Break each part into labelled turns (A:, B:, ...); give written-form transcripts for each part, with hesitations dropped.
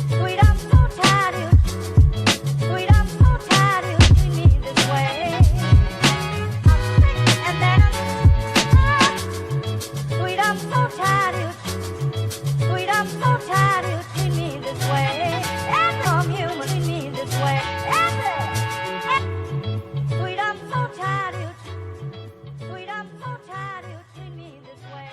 A: Sweet, I'm so tired of you. Sweet, I'm so tired of you treating me this way. I'm sick and then sweet, I'm so tired of you. Sweet, I'm so tired of you treating me this way. And from you treating me this way. Sweet, I'm so tired of you. Sweet, I'm so tired of you treating me this way.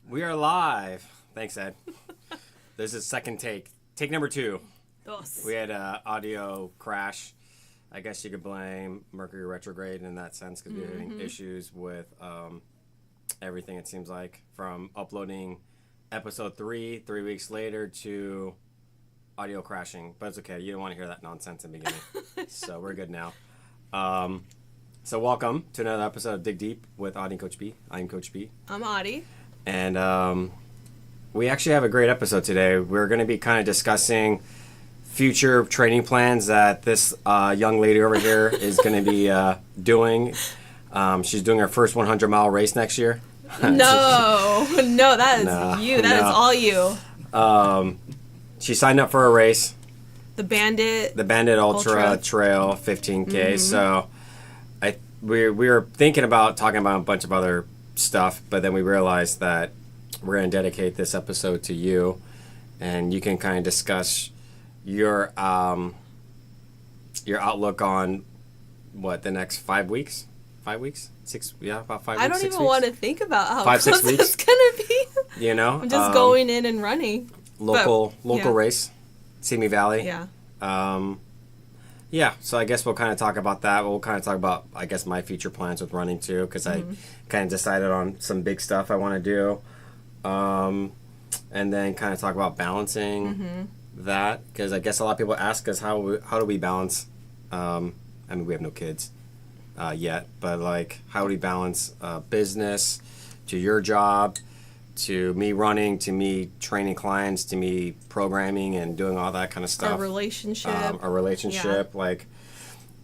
B: We are live. Thanks, Ed. This is second take. Take number 2.
C: Dos.
B: We had an audio crash. I guess you could blame Mercury retrograde in that sense because we were having issues with everything, it seems like, from uploading episode 3 weeks later to audio crashing. But it's okay. You don't want to hear that nonsense in the beginning. So we're good now. So welcome to another episode of Dig Deep with Audie and Coach B. I'm Coach B.
C: I'm Audie.
B: And we actually have a great episode today. We're going to be kind of discussing future training plans that this young lady over here is going to be doing. She's doing her first 100-mile race next year.
C: No, that is you. That is all you.
B: She signed up for a race.
C: The Bandit
B: Ultra Trail 15K. So we were thinking about talking about a bunch of other stuff, but then we realized that we're going to dedicate this episode to you, and you can kind of discuss your outlook on what the next 5 weeks, 5 weeks, 6, about 5 weeks.
C: I don't even want to think about how
B: 5, 6
C: close
B: weeks.
C: it's gonna be.
B: You know,
C: I'm just going in and running.
B: Local
C: yeah.
B: race, Simi Valley.
C: Yeah.
B: Yeah, so I guess we'll kind of talk about that. We'll kind of talk about, I guess, my future plans with running too, because I kind of decided on some big stuff I want to do. And then kind of talk about balancing that, because I guess a lot of people ask us how do we balance. I mean, we have no kids yet, but like, how do we balance business to your job, to me running, to me training clients, to me programming and doing all that kind of stuff.
C: A relationship.
B: Yeah. Like,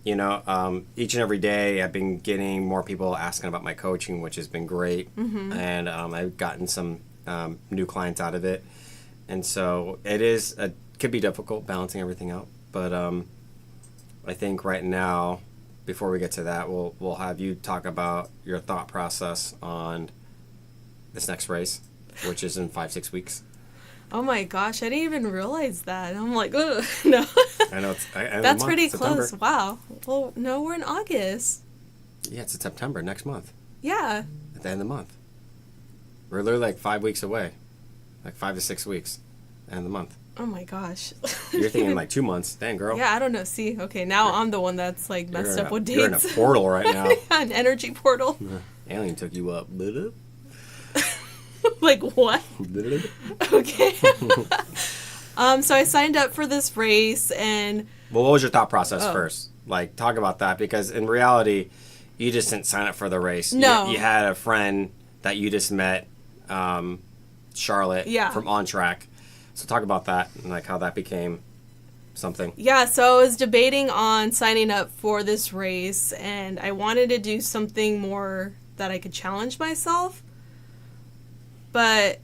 B: you know, each and every day I've been getting more people asking about my coaching, which has been great. And I've gotten some new clients out of it. And so it could be difficult balancing everything out. But I think right now, before we get to that, we'll have you talk about your thought process on this next race, which is in 5-6 weeks.
C: Oh my gosh, I didn't even realize that. I'm like, ugh, no.
B: I know.
C: That's pretty close. Wow. Well, no, we're in August.
B: Yeah, it's in September, next month.
C: Yeah.
B: At the end of the month. We're literally like 5 weeks away. Like 5 to 6 weeks. End of the month.
C: Oh my gosh.
B: You're thinking like 2 months. Dang, girl.
C: Yeah, I don't know. See, okay, now I'm the one that's like messed up with dates.
B: You're in a portal right now.
C: Yeah, an energy portal.
B: Alien took you up.
C: Like what? Okay. So I signed up for this race and...
B: Well, what was your thought process first? Like, talk about that, because in reality, you just didn't sign up for the race.
C: No.
B: You had a friend that you just met, Charlotte, from On Track. So talk about that and like how that became something.
C: Yeah, so I was debating on signing up for this race, and I wanted to do something more that I could challenge myself. But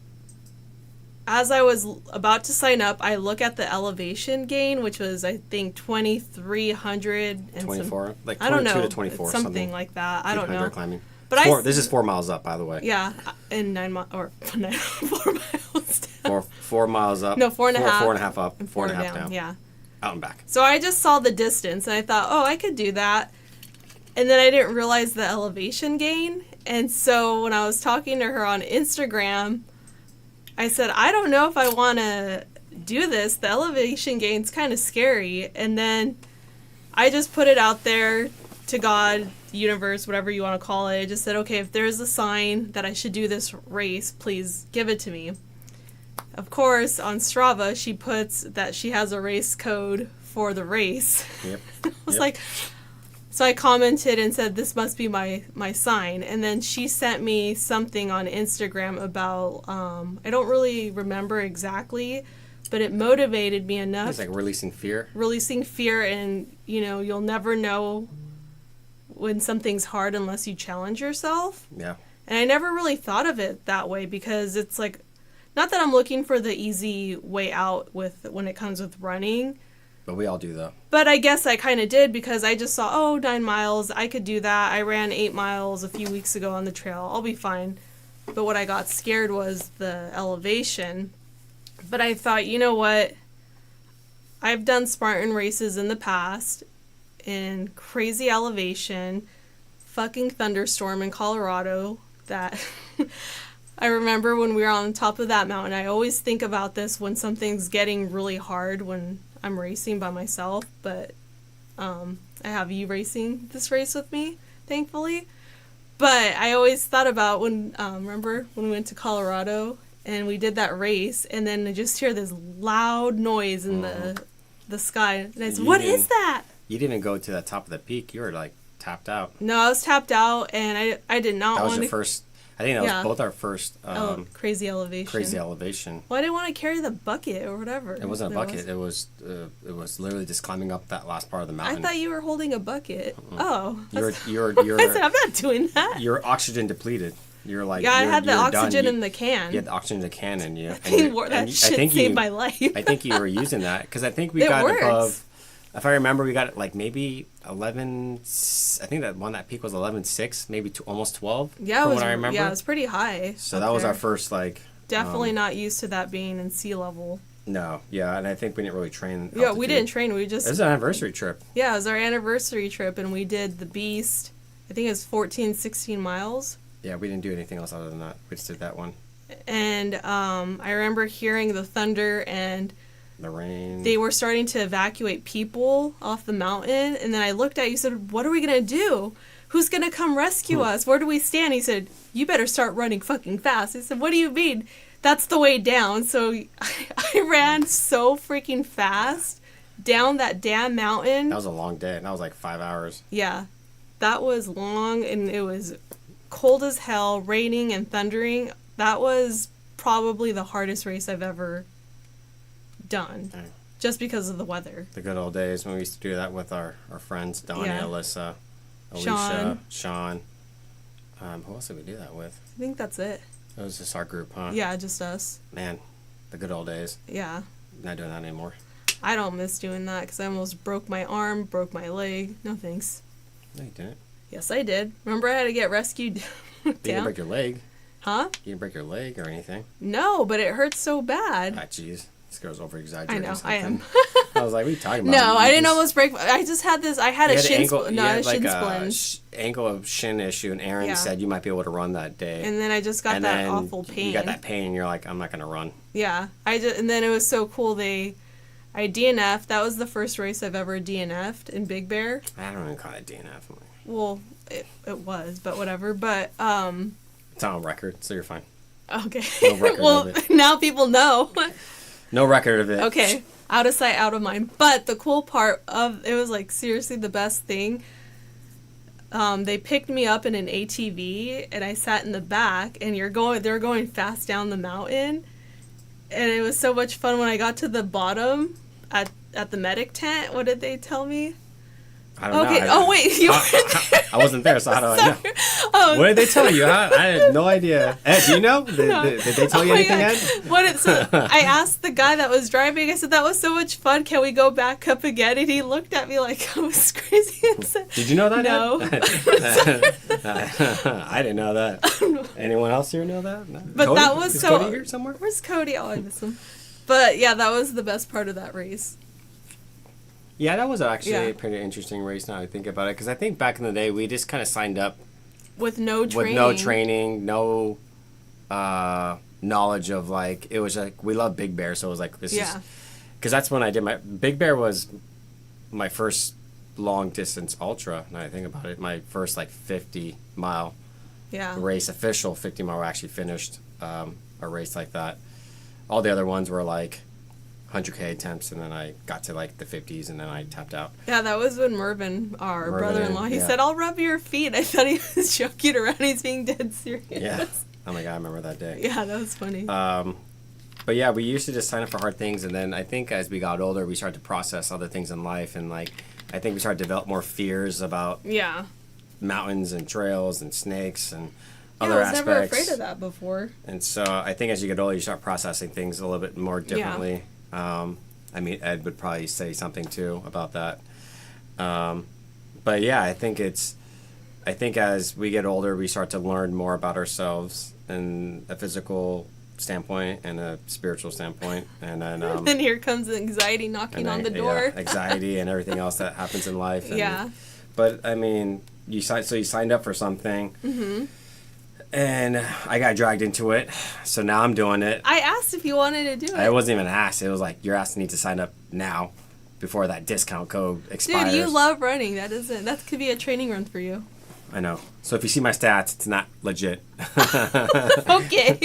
C: as I was about to sign up, I look at the elevation gain, which was, I think, 2,300 and
B: 24? Like 22
C: I don't know,
B: to 24,
C: something like that. I don't know.
B: Climbing.
C: But
B: this is 4 miles up, by the way.
C: Yeah, in 4 miles down.
B: 4 miles up.
C: No, 4.5.
B: 4.5 up.
C: And
B: 4.5 down.
C: Yeah.
B: Out and back.
C: So I just saw the distance, and I thought, oh, I could do that. And then I didn't realize the elevation gain. And so when I was talking to her on Instagram, I said, I don't know if I want to do this. The elevation gain's kind of scary. And then I just put it out there to God, universe, whatever you want to call it. I just said, okay, if there's a sign that I should do this race, please give it to me. Of course, on Strava, she puts that she has a race code for the race.
B: Yep.
C: I was like... So I commented and said, this must be my sign. And then she sent me something on Instagram about, I don't really remember exactly, but it motivated me enough.
B: It's like releasing fear.
C: Releasing fear, and, you know, you'll never know when something's hard unless you challenge yourself.
B: Yeah.
C: And I never really thought of it that way because it's like, not that I'm looking for the easy way out with when it comes with running.
B: But we all do, though.
C: But I guess I kind of did because I just saw, 9 miles, I could do that. I ran 8 miles a few weeks ago on the trail. I'll be fine. But what I got scared was the elevation. But I thought, you know what? I've done Spartan races in the past in crazy elevation, fucking thunderstorm in Colorado that I remember when we were on top of that mountain. I always think about this when something's getting really hard when I'm racing by myself, but I have you racing this race with me, thankfully. But I always thought about when, remember when we went to Colorado and we did that race and then I just hear this loud noise in the sky. And I said, what is that?
B: You didn't go to the top of the peak. You were like tapped out.
C: No, I was tapped out and I did not want to.
B: That was your first, I think that was both our first.
C: Crazy elevation.
B: Crazy elevation.
C: Well, I didn't want to carry the bucket or whatever.
B: It wasn't a bucket. It was literally just climbing up that last part of the mountain.
C: I thought you were holding a bucket.
B: Mm-mm.
C: Oh.
B: You're
C: I said, I'm not doing that.
B: You're oxygen depleted. You're like,
C: I had the
B: you're
C: oxygen
B: done.
C: in the can.
B: You had the oxygen in the can, and you.
C: That shit saved my life.
B: I think you were using that because I think we
C: It
B: got
C: works.
B: above. If I remember, we got like maybe 11. I think that peak was 11.6, maybe almost 12.
C: Yeah,
B: from
C: it was.
B: what I remember.
C: Yeah, it was pretty high.
B: So that was our first like.
C: Definitely not used to that being in sea level.
B: No, yeah, and I think we didn't really train.
C: Yeah, we didn't train. We just.
B: It was an anniversary trip.
C: Yeah, it was our anniversary trip, and we did the Beast. I think it was 14, 16 miles.
B: Yeah, we didn't do anything else other than that. We just did that one.
C: And I remember hearing the thunder and
B: the rain.
C: They were starting to evacuate people off the mountain. And then I looked at you and said, what are we going to do? Who's going to come rescue us? Where do we stand? He said, you better start running fucking fast. I said, what do you mean? That's the way down. So I ran so freaking fast down that damn mountain.
B: That was a long day. That was like 5 hours.
C: Yeah. That was long and it was cold as hell, raining and thundering. That was probably the hardest race I've ever done, just because of the weather.
B: The good old days when we used to do that with our friends, Donnie, Alyssa, Alicia, Sean. Who else did we do that with?
C: I think that's it.
B: It was just our group, huh?
C: Yeah, just us.
B: Man, the good old days.
C: Yeah.
B: Not doing that anymore.
C: I don't miss doing that because I almost broke my arm, broke my leg. No thanks.
B: No, you didn't.
C: Yes, I did. Remember I had to get rescued down?
B: You didn't break your leg.
C: Huh?
B: You didn't break your leg or anything.
C: No, but it hurts so bad.
B: Ah, jeez. This girl's over-exaggerating.
C: I know,
B: something.
C: I am.
B: I was like, what are you talking about?
C: No, I didn't almost break. I just had this. I had a shin splint. No, a shin splint.
B: Ankle of shin issue, and Aaron said you might be able to run that day.
C: And then I just got that awful pain.
B: You got that pain, and you're like, I'm not going to run.
C: Yeah. And then it was so cool. I DNF'd. That was the first race I've ever DNF'd in Big Bear.
B: I don't even call it DNF.
C: Well, it was, but whatever. But,
B: it's on record, so you're fine.
C: Okay.
B: No record
C: well,
B: of it.
C: now people know.
B: No record of it.
C: Okay. Out of sight, out of mind. But the cool part of it was like seriously the best thing. They picked me up in an ATV and I sat in the back and they're going fast down the mountain. And it was so much fun when I got to the bottom at the medic tent. What did they tell me?
B: I don't know.
C: Oh, wait. You
B: I wasn't there, so how do I know? What did they tell you? Huh? I had no idea. Ed, do you know? Did they tell you anything, Ed?
C: I asked the guy that was driving, I said, that was so much fun. Can we go back up again? And he looked at me like I was crazy. And said,
B: did you know that,
C: No.
B: I didn't know that. Anyone else here know that? No.
C: But
B: Cody?
C: that was
B: Is
C: so...
B: Cody here somewhere?
C: Where's Cody? Oh, I miss him. But yeah, that was the best part of that race.
B: Yeah, that was actually a pretty interesting race now I think about it. Because I think back in the day, we just kind of signed up
C: with no
B: training, no knowledge of like, it was like, we love Big Bear, so it was like, this is, because that's when I did Big Bear was my first long distance ultra, now I think about it, my first like 50 mile race, official 50 mile, actually finished a race like that. All the other ones were like 100K attempts, and then I got to like the 50s, and then I tapped out.
C: Yeah, that was when Mervin, our brother-in-law, he said, I'll rub your feet. I thought he was joking around. He's being dead serious.
B: Yeah. Oh my God, I remember that day.
C: Yeah, that was funny.
B: But yeah, we used to just sign up for hard things, and then I think as we got older, we started to process other things in life, and like, I think we started to develop more fears about mountains and trails and snakes, and other
C: I was
B: aspects.
C: never afraid of that before.
B: And so I think as you get older, you start processing things a little bit more differently. I mean, Ed would probably say something too about that. But yeah, I think as we get older, we start to learn more about ourselves in a physical standpoint and a spiritual standpoint. And then,
C: Then here comes anxiety knocking on the door.
B: Yeah, anxiety and everything else that happens in life. And,
C: Yeah.
B: But I mean, you signed up for something.
C: Mm-hmm.
B: And I got dragged into it, so now I'm doing it.
C: I asked if you wanted to do it.
B: I wasn't even asked. It was like, your ass needs to sign up now before that discount code expires.
C: Dude, you love running. That could be a training run for you.
B: I know. So if you see my stats, it's not legit.
C: Okay.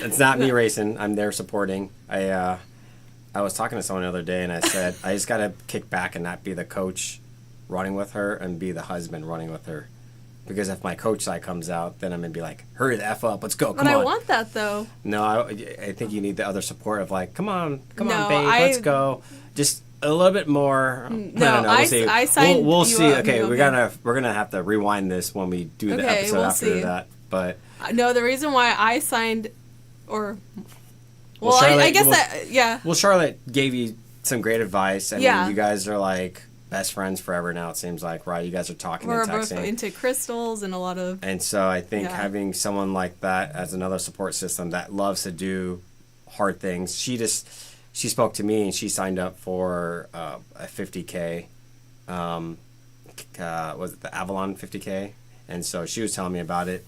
B: It's not me racing. I'm there supporting. I was talking to someone the other day, and I said, I just got to kick back and not be the coach running with her and be the husband running with her. Because if my coach side comes out, then I'm going to be like, hurry the F up, let's go, come
C: But
B: on.
C: I want that, though.
B: No, I think you need the other support of like, come on,
C: No,
B: babe, let's go. Just a little bit more.
C: No,
B: I don't know. We'll see.
C: I signed
B: We'll
C: you
B: see.
C: up.
B: Okay, we're gonna have to rewind this when we do the
C: Okay,
B: episode
C: we'll
B: after
C: see.
B: that. But
C: No, the reason why I signed,
B: Well,
C: I
B: Charlotte-
C: guess
B: well-
C: that, yeah.
B: well, Charlotte gave you some great advice. I
C: Yeah.
B: mean, you guys are like best friends forever now. It seems like, right? You guys are talking
C: We're
B: and
C: both
B: texting.
C: into crystals and a lot of.
B: And so I think
C: Yeah.
B: having someone like that as another support system that loves to do hard things. She spoke to me and she signed up for a 50K. Was it the Avalon 50K? And so she was telling me about it.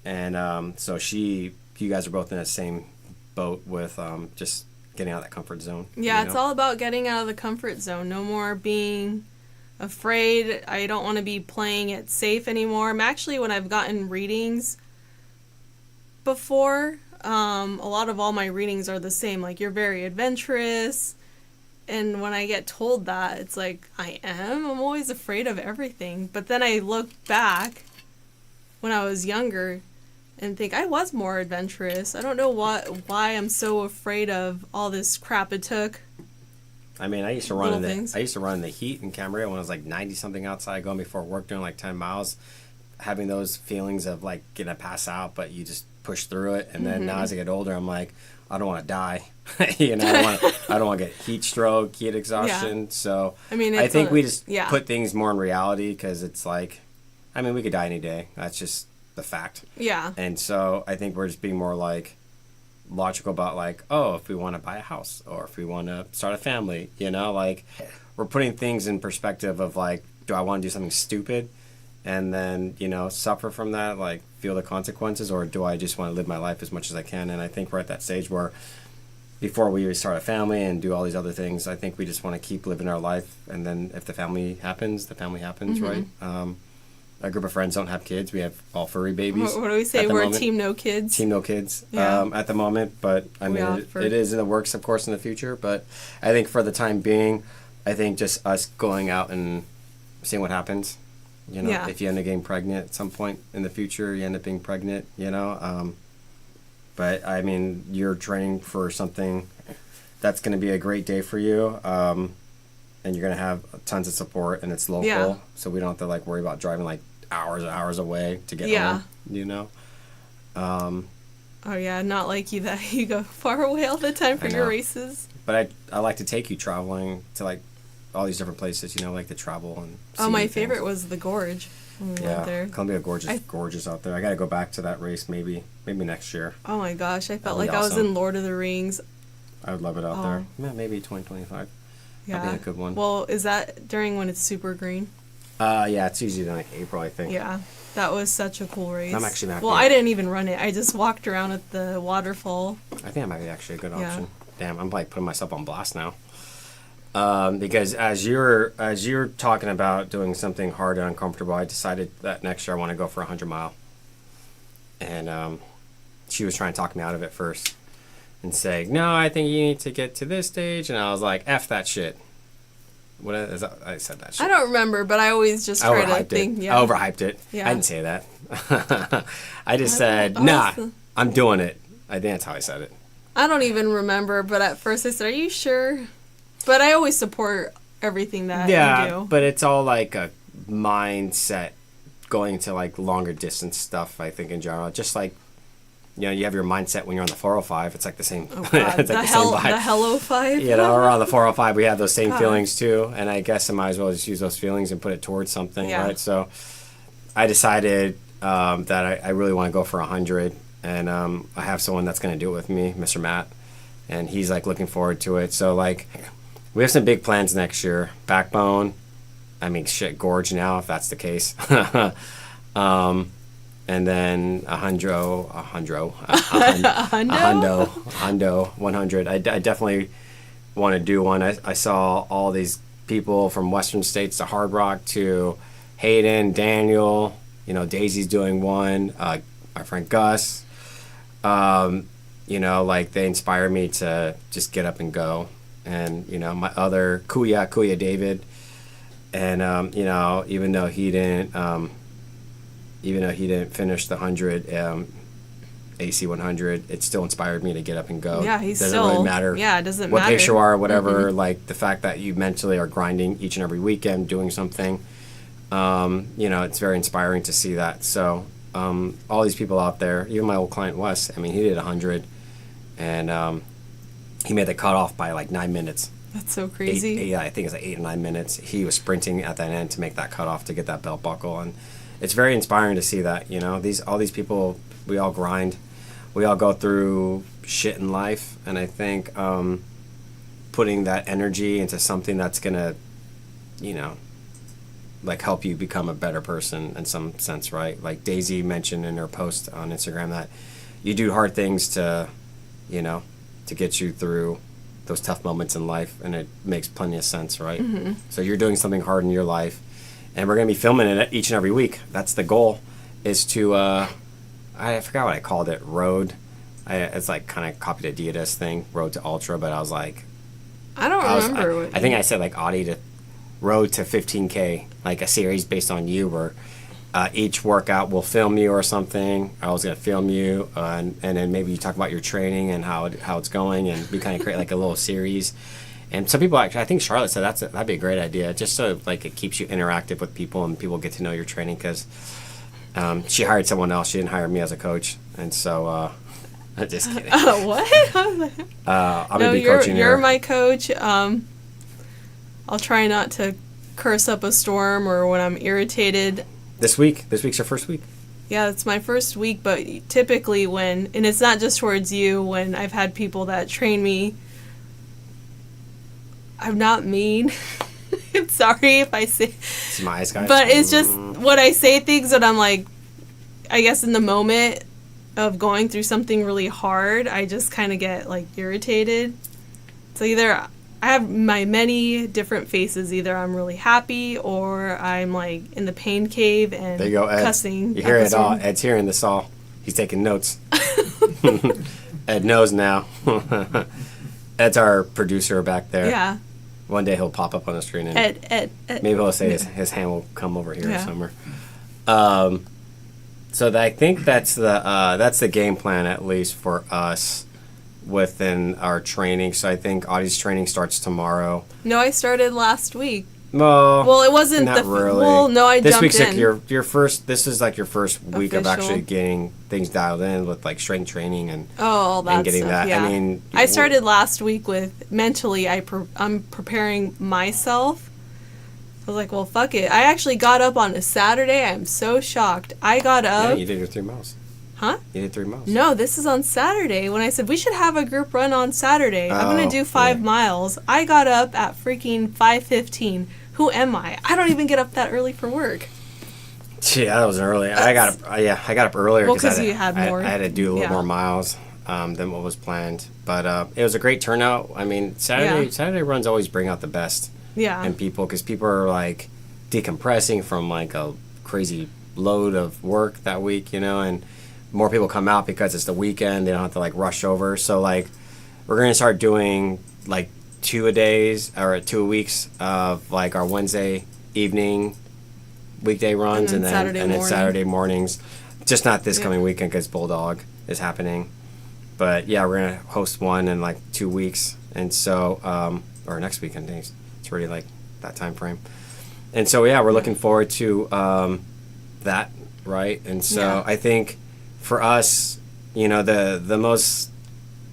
B: And so you guys are both in the same boat with just getting out of that comfort zone.
C: Yeah,
B: you
C: it's
B: know?
C: all about getting out of the comfort zone. No more being afraid. I don't want to be playing it safe anymore. I'm actually, when I've gotten readings before, a lot of all my readings are the same. Like, you're very adventurous. And when I get told that, it's like, I'm always afraid of everything. But then I look back when I was younger and think I was more adventurous. I don't know why I'm so afraid of all this crap it took.
B: I mean, I used to run
C: Little
B: in
C: things.
B: the heat in Camarillo when I was like 90 something outside, going before work, doing like 10 miles, having those feelings of like gonna pass out, but you just push through it. And then now as I get older, I'm like, I don't want to die. I don't want to get heat stroke, heat exhaustion.
C: Yeah.
B: So
C: I mean,
B: I think we just
C: yeah.
B: put things more in reality because it's like, I mean, we could die any day. That's just the fact.
C: Yeah.
B: And so I think we're just being more like logical about like, oh, if we want to buy a house or if we want to start a family, like we're putting things in perspective of like, do I want to do something stupid and then, suffer from that, like feel the consequences, or do I just want to live my life as much as I can? And I think we're at that stage where before we start a family and do all these other things, I think we just want to keep living our life. And then if the family happens, right? A group of friends don't have kids. We have all furry babies.
C: What do we say?
B: at the
C: We're
B: moment.
C: team no kids.
B: Team no kids
C: Yeah.
B: at the moment, but I mean, it is in the works, of course, in the future. But I think for the time being, I think just us going out and seeing what happens.
C: Yeah.
B: If you end up getting pregnant at some point in the future, you end up being pregnant. But I mean, you're training for something that's going to be a great day for you. And you're going to have tons of support, and it's local,
C: Yeah.
B: so we don't have to like worry about driving like hours and hours away to get
C: Yeah.
B: home.
C: Oh yeah, not like you that you go far away all the time for
B: I
C: your
B: know.
C: races.
B: But I like to take you traveling to like all these different places, like to travel and see
C: Oh, my
B: new
C: favorite
B: things.
C: was the gorge. When we went there.
B: Columbia gorgeous out there. I got to go back to that race maybe next year.
C: Oh my gosh, I felt
B: That'd be
C: like I was
B: awesome.
C: in Lord of the Rings.
B: I would love it out
C: Oh.
B: there. Yeah, maybe 2025.
C: Yeah.
B: That'd be a good one.
C: Well, is that during when it's super green?
B: Yeah, it's usually like April, I think.
C: Yeah. That was such a cool race.
B: I'm actually happy.
C: Well, I didn't even run it. I just walked around at the waterfall.
B: I think that might be actually a good
C: Yeah.
B: option. Damn, I'm like putting myself on blast now. Because as you're talking about doing something hard and uncomfortable, I decided that next year I want to go for 100-mile. And she was trying to talk me out of it first and saying, no, I think you need to get to this stage. And I was like, F that shit. What is that? I said that shit.
C: I don't remember, but I always just
B: I
C: try to
B: overhyped
C: think.
B: it.
C: Yeah.
B: I overhyped it.
C: Yeah.
B: I didn't say that. I just said,
C: Oh,
B: nah,
C: that's
B: I'm doing it. I think that's how I said it.
C: I don't even remember, but at first I said, "Are you sure?" But I always support everything that you
B: Yeah,
C: do.
B: but it's all like a mindset going to like longer distance stuff. I think in general, just like you have your mindset when you're on the 405. It's like the same.
C: Oh, God.
B: It's like the same vibe.
C: The Hello 5.
B: Or on the 405, we have those same
C: God.
B: feelings too. And I guess I might as well just use those feelings and put it towards something,
C: Yeah.
B: right? So I decided that I really want to go for 100, and I have someone that's going to do it with me, Mr. Matt, and he's like looking forward to it. So like, we have some big plans next year. Backbone, I mean, shit, gorge now if that's the case. And then a hundo, 100. I definitely want to do one. I saw all these people from Western states to Hard Rock to Hayden, Daniel, Daisy's doing one, our friend Gus. Like they inspire me to just get up and go. And, my other Kuya David. And, even though he didn't finish the 100 AC 100, it still inspired me to get up and go.
C: Yeah,
B: doesn't really matter.
C: Yeah, it doesn't
B: what
C: matter
B: pace you are or whatever. Like the fact that you mentally are grinding each and every weekend, doing something. It's very inspiring to see that. So all these people out there, even my old client Wes, I mean, he did 100, and he made the cutoff by like 9 minutes.
C: That's so crazy.
B: I think it's like 8 or 9 minutes. He was sprinting at that end to make that cutoff to get that belt buckle, and it's very inspiring to see that. All these people, we all grind, we all go through shit in life, and I think putting that energy into something that's gonna, like help you become a better person in some sense, right? Like Daisy mentioned in her post on Instagram that you do hard things to get you through those tough moments in life, and it makes plenty of sense, right? Mm-hmm. So you're doing something hard in your life, and we're going to be filming it each and every week. That's the goal, is to, I forgot what I called it, Road. It's like kind of copied Adidas thing, Road to Ultra, but I was like...
C: I don't remember.
B: I think I said like Audi to Road to 15K, like a series based on you where each workout will film you or something. I was going to film you, and then maybe you talk about your training and how it's going, and we kind of create like a little series. And some people actually, I think Charlotte said that'd be a great idea, just so like it keeps you interactive with people and people get to know your training, because she hired someone else. She didn't hire me as a coach, and so I'm just kidding.
C: What?
B: I'm gonna be coaching her.
C: You're my coach. I'll try not to curse up a storm or when I'm irritated.
B: This week's your first week.
C: Yeah, it's my first week, but typically and it's not just towards you, when I've had people that train me, I'm not mean. I'm sorry if I say...
B: It's my eyes, guys.
C: But it's just when I say things that I'm like, I guess in the moment of going through something really hard, I just kind of get like irritated. So either I have my many different faces. Either I'm really happy or I'm like in the pain cave and
B: there you go, Ed.
C: cussing.
B: You hear it all. Ed's hearing this all. He's taking notes. Ed knows now. Ed's our producer back there.
C: Yeah.
B: One day he'll pop up on the screen and
C: Ed.
B: maybe he'll say his hand will come over here
C: Yeah.
B: somewhere. So I think that's the game plan, at least for us, within our training. So I think Audie's training starts tomorrow.
C: No, I started last week.
B: Well,
C: it wasn't
B: not really.
C: Well, no, I
B: this
C: jumped
B: week's
C: in.
B: like your first. This is like your first week of
C: Official.
B: actually getting things dialed in with like strength training and
C: all that
B: and getting
C: stuff,
B: that.
C: yeah.
B: I mean,
C: I started last week with mentally. I'm preparing myself. I was like, well, fuck it. I actually got up on a Saturday. I'm so shocked. I got up.
B: Yeah, you did your 3 miles.
C: Huh?
B: You did 3 miles.
C: No, this is on Saturday. When I said we should have a group run on Saturday, I'm gonna do 5 miles. I got up at freaking 5:15. Who am I? I don't even get up that early for work.
B: Yeah, that was early. I got up earlier
C: because you had more.
B: I had to do a little more miles than what was planned. But it was a great turnout. I mean, Saturday runs always bring out the best in people, because people are like decompressing from like a crazy load of work that week, and more people come out because it's the weekend. They don't have to like rush over. So like we're gonna start doing like 2 a weeks of like our Wednesday evening weekday runs, and then Saturday mornings. Just not this coming weekend because Bulldog is happening. But yeah, we're gonna host one in like 2 weeks, and so or next weekend. It's already like that time frame. And so yeah, we're looking forward to the that, right? And so
C: Yeah.
B: I think for us, you know, the most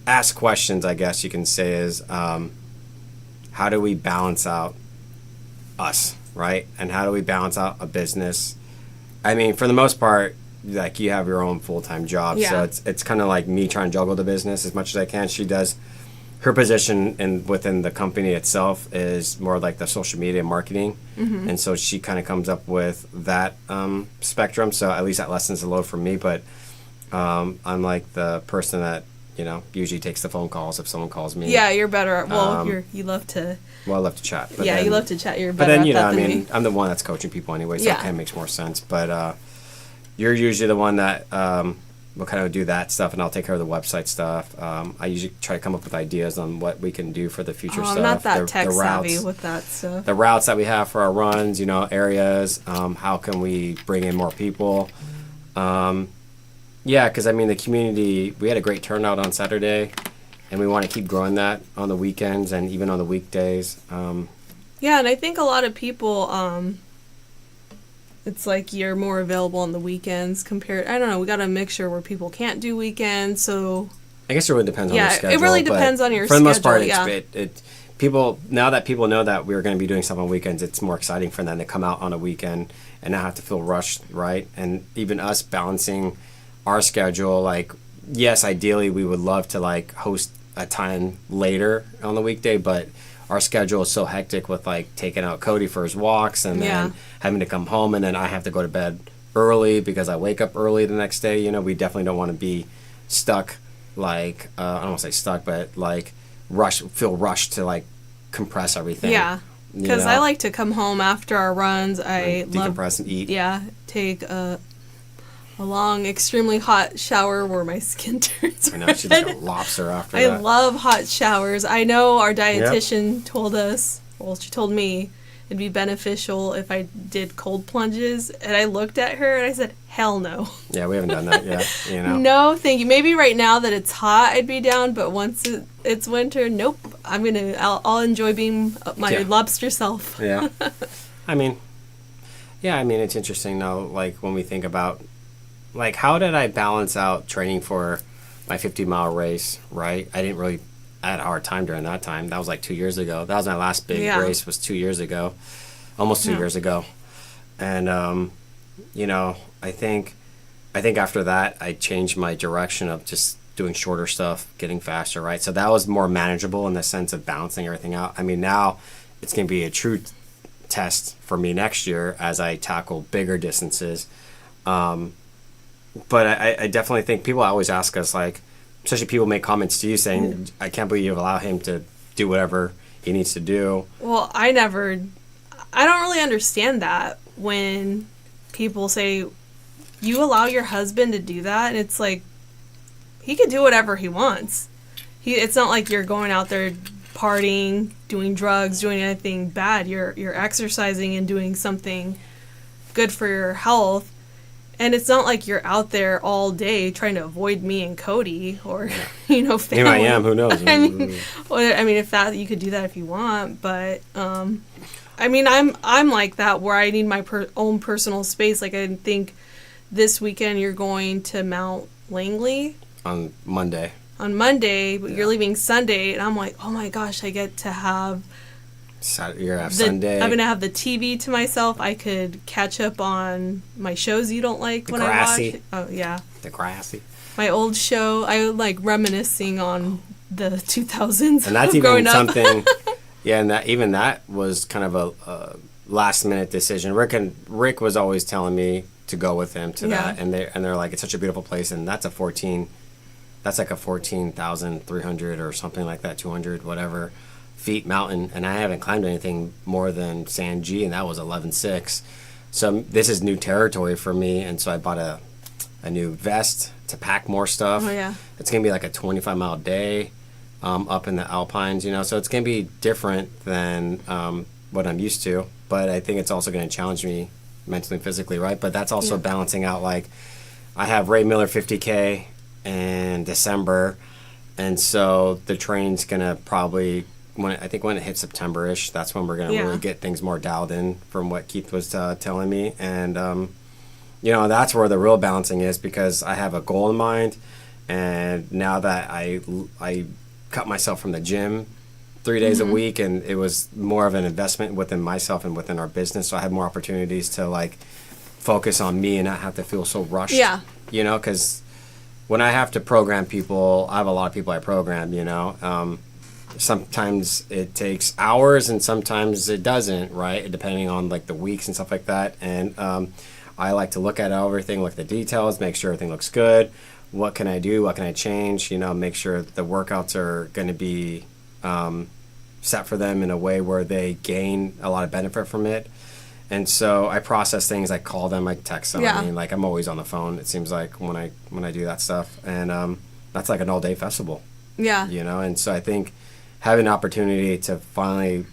B: asked questions, I guess you can say, is how do we balance out us, right? And how do we balance out a business? I mean, for the most part, like, you have your own full-time job,
C: Yeah.
B: so it's kind of like me trying to juggle the business as much as I can. She does her position within the company itself is more like the social media marketing, and so she kind of comes up with that spectrum. So at least that lessens the load for me. But I'm like the person that, you know, usually takes the phone calls if someone calls me.
C: Yeah, you're better. Well, you love to.
B: Well, I love to chat. But
C: Yeah,
B: then,
C: you love to chat. You're
B: But
C: better
B: then,
C: at
B: you know,
C: that
B: I
C: than
B: mean,
C: me.
B: I'm the one that's coaching people anyway, so
C: Yeah.
B: it kind of makes more sense. But you're usually the one that will kind of do that stuff, and I'll take care of the website stuff. I usually try to come up with ideas on what we can do for the future
C: Oh,
B: stuff.
C: I'm not that
B: the
C: tech savvy
B: routes,
C: with that stuff.
B: the routes that we have for our runs, you know, areas. How can we bring in more people? Yeah, because I mean, the community, we had a great turnout on Saturday, and we want to keep growing that on the weekends and even on the weekdays.
C: Yeah, and I think a lot of people, it's like you're more available on the weekends compared. I don't know. We got a mixture where people can't do weekends, so
B: I guess it really depends on
C: Yeah,
B: your
C: it
B: schedule.
C: really
B: but
C: depends on your
B: For the most part,
C: schedule,
B: it's people, now that people know that we're going to be doing stuff on weekends, it's more exciting for them to come out on a weekend and not have to feel rushed, right? And even us balancing our schedule, like, yes, ideally we would love to like host a time later on the weekday, but our schedule is so hectic with like taking out Cody for his walks and
C: Yeah.
B: then having to come home, and then I have to go to bed early because I wake up early the next day. You know, we definitely don't want to be stuck, like, I don't want to say stuck, but like feel rushed to like compress everything.
C: yeah.
B: you
C: Because
B: know?
C: I like to come home after our runs. I love,
B: decompress and eat.
C: yeah, take a long, extremely hot shower where my skin turns
B: I know,
C: red.
B: she's like a lobster after
C: I
B: that.
C: love hot showers. I know our dietitian told us, well, she told me it'd be beneficial if I did cold plunges. And I looked at her and I said, hell no.
B: Yeah, we haven't done that yet, you know.
C: No, thank you. Maybe right now that it's hot, I'd be down. But once it's winter, nope. I'll enjoy being my
B: Yeah.
C: lobster self.
B: Yeah. I mean, it's interesting though, like when we think about, like, how did I balance out training for my 50-mile race, right? I had a hard time during that time. That was like 2 years ago. That was my last big
C: Yeah.
B: race, was 2 years ago, almost 2
C: Yeah.
B: years ago. And, you know, I think after that, I changed my direction of just doing shorter stuff, getting faster, right? So that was more manageable in the sense of balancing everything out. I mean, now it's going to be a true test for me next year as I tackle bigger distances. But I definitely think people always ask us, like, especially people make comments to you saying, I can't believe you allow him to do whatever he needs to do.
C: Well, I don't really understand that when people say, you allow your husband to do that, and it's like, he could do whatever he wants. It's not like you're going out there partying, doing drugs, doing anything bad. You're exercising and doing something good for your health. And it's not like you're out there all day trying to avoid me and Cody or, family.
B: Here I am, who knows?
C: I mean, if that, you could do that if you want, but I'm like that where I need my own personal space. Like, I think this weekend you're going to Mount Langley
B: On Monday.
C: on Monday, but you're leaving Sunday, and I'm like, oh my gosh, I get to have
B: Saturday, you're off Sunday.
C: I'm gonna have the TV to myself. I could catch up on my shows you don't like when
B: Degrassi.
C: I watch. Oh yeah,
B: Degrassi.
C: my old show. I like reminiscing on the 2000s.
B: And that's
C: growing
B: even
C: up.
B: something. Yeah, and that was kind of a last minute decision. Rick was always telling me to go with him to that, and they're like, it's such a beautiful place, and that's like a 14,300 or something like that, 200 whatever feet mountain, and I haven't climbed anything more than San G, and that was 11.6. So this is new territory for me, and so I bought a new vest to pack more stuff.
C: Oh yeah.
B: It's gonna be like a 25-mile day up in the Alpines, so it's gonna be different than what I'm used to, but I think it's also gonna challenge me mentally and physically, right? But that's also balancing out, like, I have Ray Miller 50K in December, and so the train's gonna probably, when it hits September-ish, that's when we're gonna really get things more dialed in from what Keith was telling me. And that's where the real balancing is, because I have a goal in mind, and now that I cut myself from the gym 3 days a week, and it was more of an investment within myself and within our business, so I had more opportunities to like focus on me and not have to feel so rushed.
C: Yeah.
B: Because when I have to program people, I have a lot of people I program. Sometimes it takes hours and sometimes it doesn't, right? Depending on like the weeks and stuff like that. And I like to look at everything, look at the details, make sure everything looks good. What can I do? What can I change? Make sure the workouts are going to be set for them in a way where they gain a lot of benefit from it. And so I process things. I call them, I text them.
C: Yeah.
B: I mean, like, I'm always on the phone, it seems like, when I do that stuff. And that's like an all-day festival.
C: Yeah.
B: And so I think having an opportunity to finally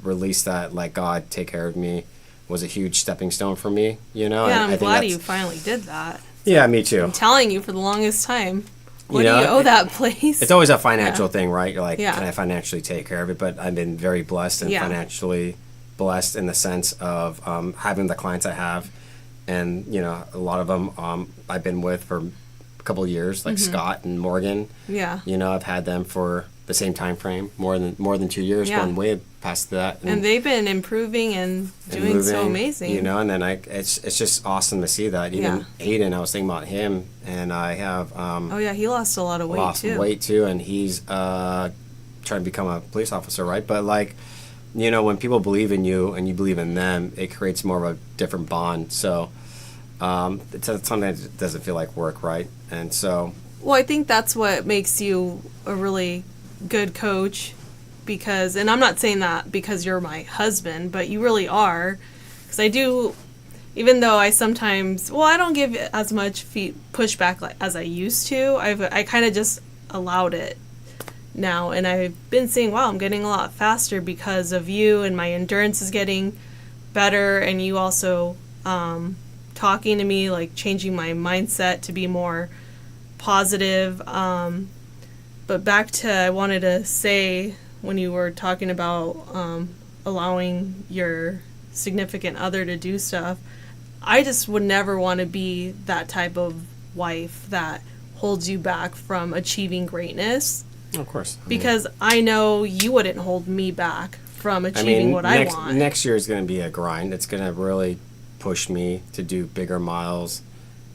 B: release that, like, God, take care of me, was a huge stepping stone for me,
C: Yeah, I'm glad you finally did that.
B: Yeah, me too.
C: I'm telling you for the longest time. What do you owe that place?
B: It's always a financial thing, right? You're like,
C: Yeah.
B: can I financially take care of it? But I've been very blessed and financially blessed in the sense of having the clients I have. And, a lot of them I've been with for a couple of years, like Scott and Morgan.
C: Yeah.
B: I've had them for the same time frame, more than 2 years,
C: Yeah.
B: going way past that.
C: And they've been improving and doing
B: moving,
C: so amazing.
B: And then it's just awesome to see that. Even Aiden, I was thinking about him, and I have
C: oh yeah, he lost a lot of weight
B: too, and he's trying to become a police officer, right? But like, when people believe in you and you believe in them, it creates more of a different bond. So it's something that doesn't feel like work, right? And so,
C: well, I think that's what makes you a really good coach, because, and I'm not saying that because you're my husband, but you really are, because I do, even though I sometimes, I don't give as much pushback as I used to. I kind of just allowed it now, and I've been seeing, wow, I'm getting a lot faster because of you, and my endurance is getting better, and you also talking to me, like changing my mindset to be more positive. But back to, I wanted to say, when you were talking about allowing your significant other to do stuff, I just would never want to be that type of wife that holds you back from achieving greatness.
B: Of course.
C: Because I know you wouldn't hold me back from achieving what I want.
B: Next year is going to be a grind. It's going to really push me to do bigger miles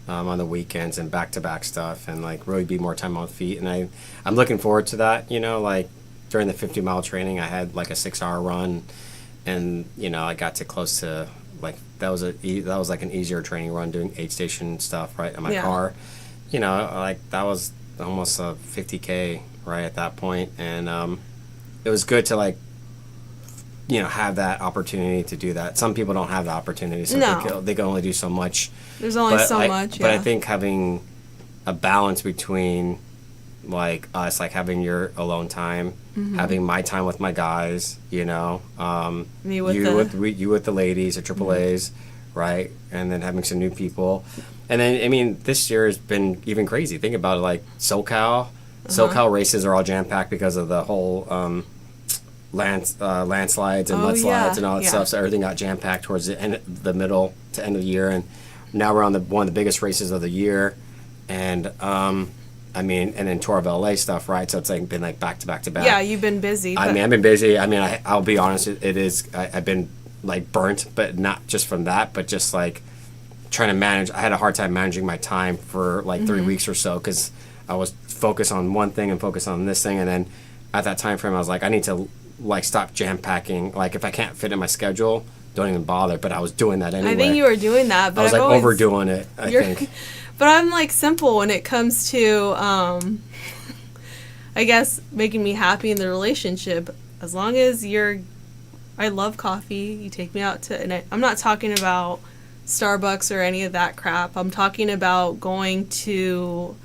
B: on the weekends and back-to-back stuff, and like really be more time on feet. And I'm looking forward to that. Like during the 50-mile training, I had like a 6-hour run, and I got to close to like that was like an easier training run, doing aid station stuff right in my car. Like that was almost a 50K right at that point, and it was good to like have that opportunity to do that. Some people don't have the opportunity, so they can only do so much.
C: There's only so much.
B: But I think having a balance between like us, like having your alone time, having my time with my guys, you with the ladies at AAA's, right, and then having some new people, and then this year has been even crazy. Think about it, like SoCal races are all jam packed because of the whole landslides and mudslides and all that stuff. So everything got jam packed towards the middle to end of the year, and now we're on one of the biggest races of the year, and and then Tour of LA stuff, right? So it's like been like back to back to back.
C: Yeah, you've been busy.
B: I've been busy. I'll be honest, it is. I've been like burnt, but not just from that, but just like trying to manage. I had a hard time managing my time for like 3 weeks or so, because I was focused on one thing and focused on this thing, and then at that time frame, I was like, I need to like stop jam packing. Like if I can't fit in my schedule, don't even bother. But I was doing that anyway.
C: I think you were doing that, but
B: I was overdoing it. I think.
C: But I'm like simple when it comes to, I guess, making me happy in the relationship. As long as I love coffee. You take me out to, and I'm not talking about Starbucks or any of that crap. I'm talking about going to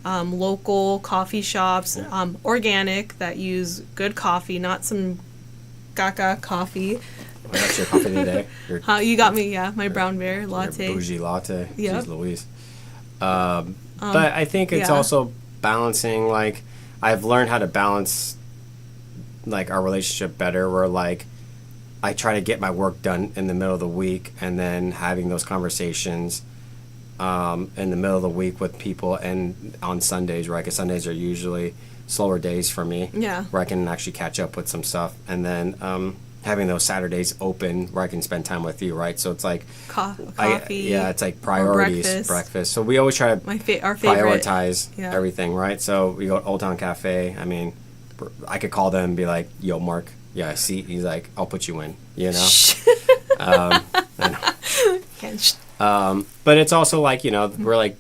C: local coffee shops, organic, that use good coffee, not some gaga coffee.
B: What's your coffee today?
C: You got me, my brown bear latte.
B: Your bougie latte.
C: Yep.
B: Jeez Louise. But I think it's also balancing, like, I've learned how to balance, like, our relationship better, where, like, I try to get my work done in the middle of the week, and then having those conversations in the middle of the week with people, and on Sundays, right? Because Sundays are usually slower days for me.
C: Yeah.
B: Where I can actually catch up with some stuff, and then having those Saturdays open where I can spend time with you, right? So it's like
C: coffee.
B: it's like priorities, breakfast. So we always try to
C: our favorite
B: prioritize everything, right? So we go to Old Town Cafe. I mean, I could call them and be like, "Yo, Mark, yeah, see." He's like, "I'll put you in," you know. But it's also like, you know, we're like,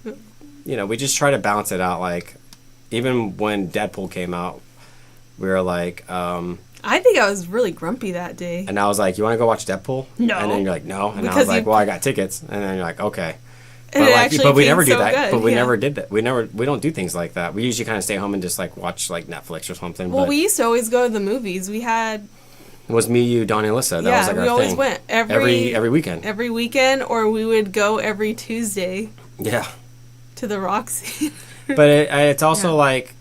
B: you know, we just try to balance it out. Like, even when Deadpool came out, we were like,
C: I think I was really grumpy that day.
B: and I was like, "You want to go watch Deadpool?"
C: No.
B: And then you're like, "No." And I
C: Because
B: was like, "Well, I got tickets." And then you're like, "Okay."
C: And
B: But
C: it
B: like,
C: actually
B: but we
C: came
B: never do
C: so
B: that.
C: good,
B: But we
C: yeah.
B: never did that. We don't do things like that. We usually kind of stay home and just like watch like Netflix or something.
C: Well,
B: but
C: we used to always go to the movies. We had
B: it was me, you, Donnie, Alyssa. That was like
C: we
B: our
C: always
B: thing.
C: went
B: Every weekend.
C: every weekend, or we would go every Tuesday
B: Yeah.
C: to the Roxy.
B: But it's also
C: Yeah.
B: like,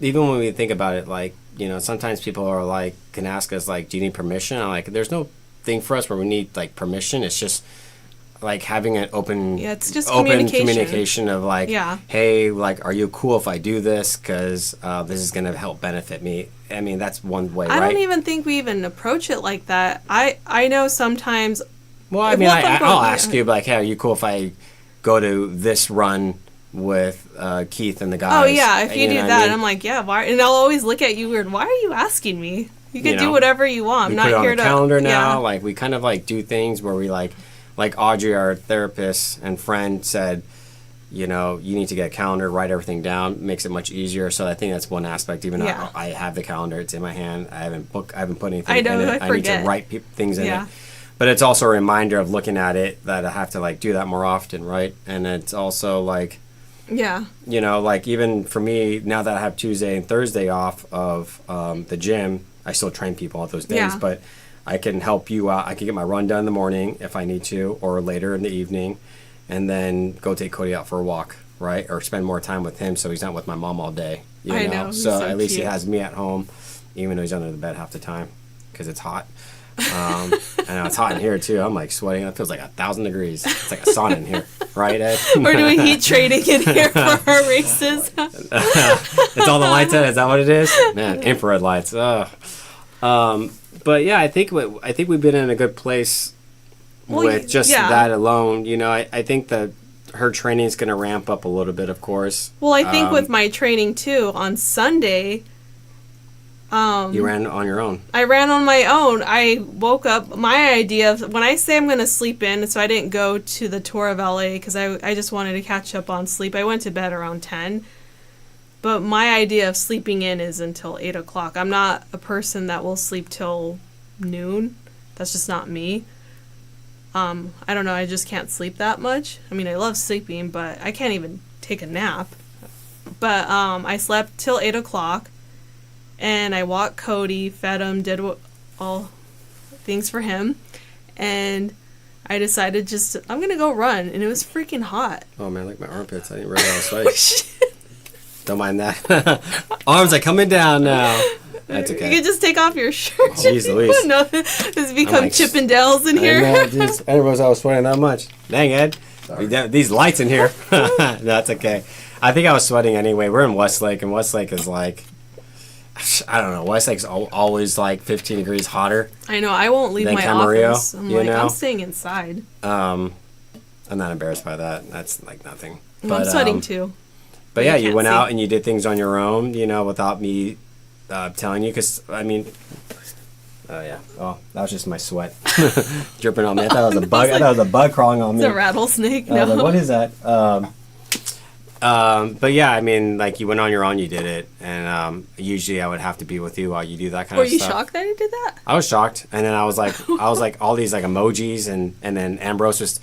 B: even when we think about it, like, you know, sometimes people are like, can ask us like, "Do you need permission?" I'm like, there's no thing for us where we need like permission. It's just like having an open,
C: Yeah, it's just
B: open
C: communication.
B: of like,
C: Yeah.
B: "Hey, like, are you cool if I do this? Because this is gonna help benefit me." I mean, that's one way,
C: I
B: right?
C: don't even think we even approach it like that. I know sometimes.
B: Well, I
C: If
B: mean,
C: we'll come
B: I'll
C: from-
B: ask you, like, "Hey, are you cool if I go to this run with Keith and the guys?"
C: Oh yeah, if you
B: know
C: do
B: what I
C: that,
B: mean?
C: I'm like, yeah. Why? And I'll always look at you weird. Why are you asking me? You can
B: You
C: do
B: know,
C: whatever you want. I'm
B: we
C: not
B: put it on
C: here
B: the
C: to.
B: calendar now.
C: Yeah.
B: Like, we kind of like do things where we like Audrey, our therapist and friend, said, you know, you need to get a calendar, write everything down, makes it much easier. So I think that's one aspect. Even though
C: Yeah.
B: I have the calendar, it's in my hand. I haven't put anything
C: I know,
B: in it.
C: I
B: need to
C: forget.
B: write things in
C: Yeah.
B: it. But it's also a reminder of looking at it that I have to like do that more often, right? And it's also like,
C: Yeah.
B: you know, like even for me, now that I have Tuesday and Thursday off of the gym, I still train people on those days,
C: Yeah.
B: but I can help you out. I can get my run done in the morning if I need to, or later in the evening, and then go take Cody out for a walk, right? Or spend more time with him so he's not with my mom all day. You
C: I know, he's
B: So
C: so
B: at least he
C: cute.
B: has me at home, even though he's under the bed half the time because it's hot. And it's hot in here too. I'm like sweating. It feels like 1,000 degrees. It's like a sauna in here, right, Ed?
C: We're doing heat training in here for our races.
B: It's all the lights out. Is that what it is? Man, infrared lights. But yeah, I think we've been in a good place with just that alone. You know, I think that her training is going to ramp up a little bit, of course.
C: Well, I think with my training too on Sunday.
B: You ran on your own.
C: I ran on my own. I woke up. My idea of when I say I'm going to sleep in, so I didn't go to the tour of LA because I just wanted to catch up on sleep. I went to bed around 10. But my idea of sleeping in is until 8 o'clock. I'm not a person that will sleep till noon. That's just not me. I don't know. I just can't sleep that much. I mean, I love sleeping, but I can't even take a nap. But I slept till 8 o'clock. And I walked Cody, fed him, did all things for him. And I decided I'm going to go run. And it was freaking hot.
B: Oh man, like my armpits. I didn't realize I was sweating. Don't mind that. Arms are coming down now. That's okay.
C: You can just take off your shirt.
B: Jeez Louise.
C: No, it's become
B: like,
C: Chippendales in
B: I
C: here.
B: know, I didn't realize I was sweating that much. Dang, Ed. These lights in here. That's okay. I think I was sweating anyway. We're in Westlake, and Westlake is like, I don't know. Westlake's always like 15 degrees hotter.
C: I know. I won't leave
B: Than
C: my
B: Camarillo,
C: office. I'm
B: you
C: like,
B: know?
C: I'm staying inside.
B: I'm not embarrassed by that. That's like nothing.
C: Well, I'm sweating too.
B: But yeah, you
C: can't
B: went
C: see.
B: out and you did things on your own, you know, without me telling you. Because, I mean, oh yeah. Oh, that was just my sweat dripping on me. I thought it was a bug. I thought it was a bug crawling on me.
C: It's a rattlesnake.
B: I was
C: No.
B: like, what is that? But yeah, I mean, like you went on your own, you did it, and usually I would have to be with you while you do that kind
C: Were
B: of
C: you
B: stuff.
C: shocked that I did that?
B: I was shocked, and then I was like all these like emojis, and then Ambrose was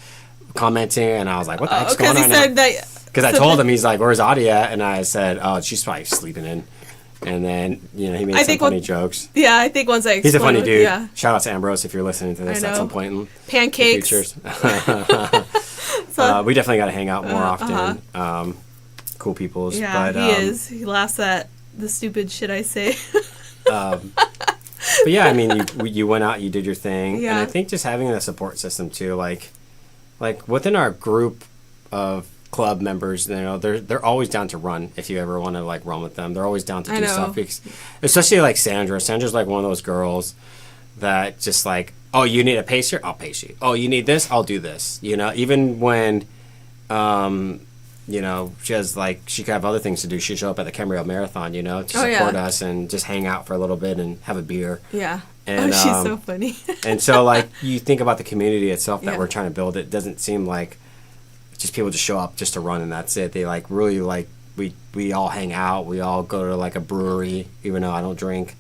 B: commenting, and I was like, what the heck's going
C: Because
B: on
C: he
B: now?
C: said that.
B: Because I told him, he's like, where's Audie at? And I said, oh, she's probably sleeping in. And then, you know, he made some funny jokes.
C: Yeah, I think once I
B: He's a funny
C: explained
B: dude.
C: Yeah.
B: Shout out to Ambrose if you're listening to this
C: I
B: at
C: know.
B: some point in
C: Pancakes.
B: the future. We definitely got to hang out more often. Cool peoples.
C: Yeah,
B: but,
C: he is. He laughs at the stupid shit I say.
B: But yeah, I mean, you went out, you did your thing,
C: Yeah.
B: and I think just having a support system too, like within our group of club members, you know, they're always down to run if you ever want to like run with them. They're always down to
C: I
B: do
C: know.
B: stuff, especially like Sandra. Sandra's like one of those girls that just like, oh, you need a pacer, I'll pace you. Oh, you need this, I'll do this. You know, even when, you know, she could have other things to do. She'd show up at the Camarillo Marathon, you know, to support us and just hang out for a little bit and have a beer.
C: Yeah.
B: And,
C: she's so funny.
B: And so, like, you think about the community itself that
C: Yeah.
B: we're trying to build. It doesn't seem like just people just show up just to run and that's it. They like really like we all hang out. We all go to like a brewery, even though I don't drink.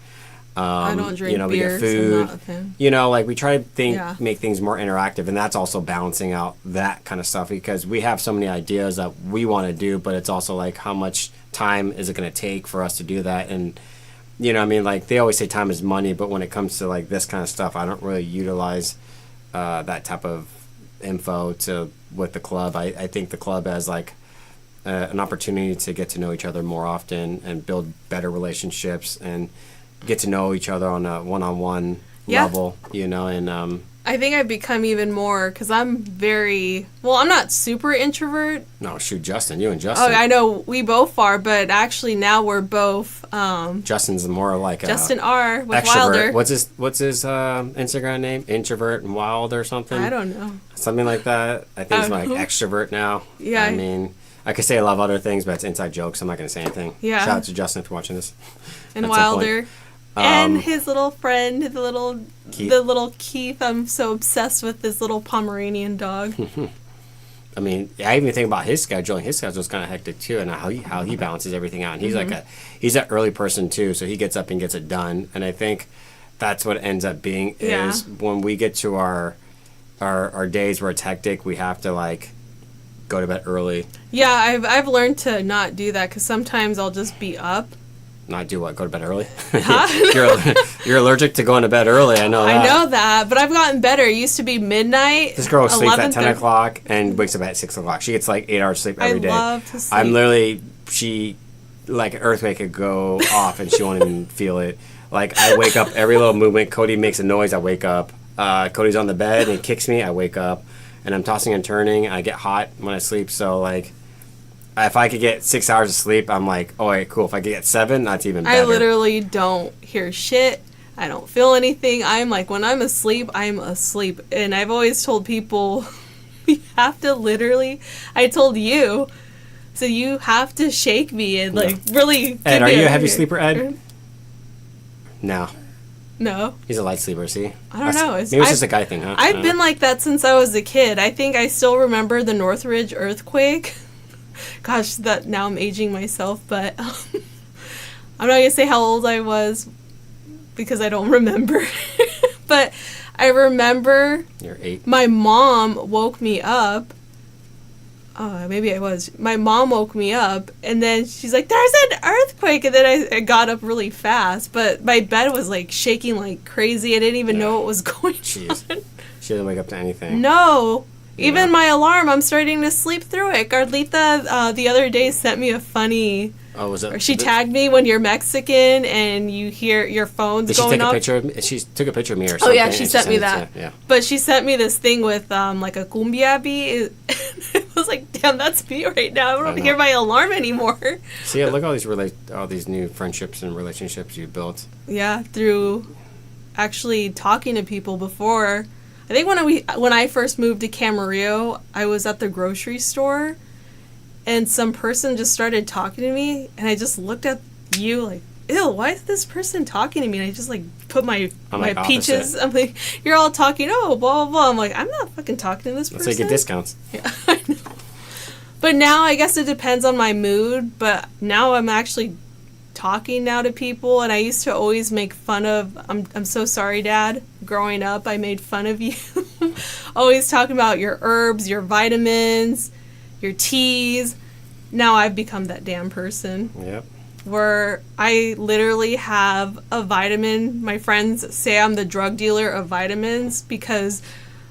C: I don't drink
B: you know,
C: beer,
B: we get food.
C: so I'm not a fan.
B: You know, like we try to
C: Yeah.
B: make things more interactive, and that's also balancing out that kind of stuff because we have so many ideas that we want to do, but it's also like how much time is it going to take for us to do that? And you know, I mean, like they always say time is money, but when it comes to like this kind of stuff, I don't really utilize that type of info with the club. I think the club has like an opportunity to get to know each other more often and build better relationships and get to know each other on a one-on-one
C: Yeah.
B: level, you know, and
C: I think I've become even more because I'm I'm not super introvert.
B: no, shoot, Justin, you and
C: Oh,
B: Justin.
C: I know we both are, but actually now we're both
B: Justin's more like
C: Justin R with
B: extrovert.
C: Wilder.
B: What's his Instagram name? Introvert and Wild or something?
C: I don't know.
B: Something like that. I think he's like
C: who?
B: extrovert now.
C: Yeah.
B: I mean, I could say a lot of other things, but it's inside jokes. So I'm not going to say anything.
C: Yeah.
B: Shout out to Justin if you're watching this.
C: And
B: At some point.
C: Wilder. And his little friend, the little
B: Keith.
C: I'm so obsessed with this little Pomeranian dog.
B: I mean, I even think about his schedule, and his schedule's kind of hectic too, and how he balances everything out. And he's
C: Mm-hmm.
B: he's an early person too, so he gets up and gets it done. And I think that's what it ends up being
C: Yeah.
B: is when we get to our days where it's hectic, we have to like go to bed early.
C: Yeah, I've learned to not do that because sometimes I'll just be up.
B: Not do what? Go to bed early?
C: Huh?
B: You're allergic to going to bed early. I know that.
C: I know that, but I've gotten better. It used to be midnight.
B: This girl sleeps at 10
C: 11:30.
B: o'clock and wakes up at 6 o'clock. She gets like 8 hours sleep every day.
C: I love to sleep.
B: I'm literally, like an earthquake could go off and she won't even feel it. Like I wake up every little movement. Cody makes a noise, I wake up. Cody's on the bed and he kicks me, I wake up. And I'm tossing and turning. I get hot when I sleep. So like, if I could get 6 hours of sleep, I'm like, oh, wait, cool. If I could get 7, that's even better.
C: I literally don't hear shit. I don't feel anything. I'm like, when I'm asleep, I'm asleep. And I've always told people, you have to literally, I told you, so you have to shake me and like really.
B: Ed,
C: give
B: are
C: me
B: you a heavy sleeper, Ed? No.
C: No.
B: He's a light sleeper, see?
C: I don't know.
B: Maybe it's just a guy thing, huh?
C: I've been like that since I was a kid. I think I still remember the Northridge earthquake. Gosh, that now I'm aging myself, but I'm not gonna say how old I was because I don't remember. But I remember
B: You're 8.
C: my mom woke me up. Maybe I was. My mom woke me up, and then she's like, "There's an earthquake," and then I got up really fast. But my bed was like shaking like crazy. I didn't even know what was going
B: Jeez.
C: on.
B: She doesn't wake up to anything.
C: No. Even
B: Yeah.
C: my alarm, I'm starting to sleep through it. Carlita the other day sent me a funny.
B: Oh, was it?
C: Or she tagged me when you're Mexican and you hear your phone's
B: Did she
C: going
B: take a
C: off.
B: picture of me? She took a picture of me or
C: Oh
B: something.
C: yeah, she
B: and
C: sent me
B: it
C: that.
B: to- yeah.
C: But she sent me this thing with like a cumbia beat. I was like, damn, that's me right now. I don't
B: I know.
C: hear my alarm anymore.
B: See, look at all these new friendships and relationships you built.
C: Yeah, through actually talking to people before. I think when I first moved to Camarillo, I was at the grocery store, and some person just started talking to me, and I just looked at you like, ew, why is this person talking to me? And I just like put my
B: like,
C: peaches.
B: opposite.
C: I'm like, you're all talking, oh, blah, blah, blah. I'm like, I'm not fucking talking to this
B: Let's
C: person.
B: say get discounts.
C: Yeah, I know. But now I guess it depends on my mood, but now I'm actually talking now to people, and I used to always make fun of, I'm so sorry, Dad. Growing up, I made fun of you. Always talking about your herbs, your vitamins, your teas. Now I've become that damn person
B: Yep.
C: where I literally have a vitamin. My friends say I'm the drug dealer of vitamins because,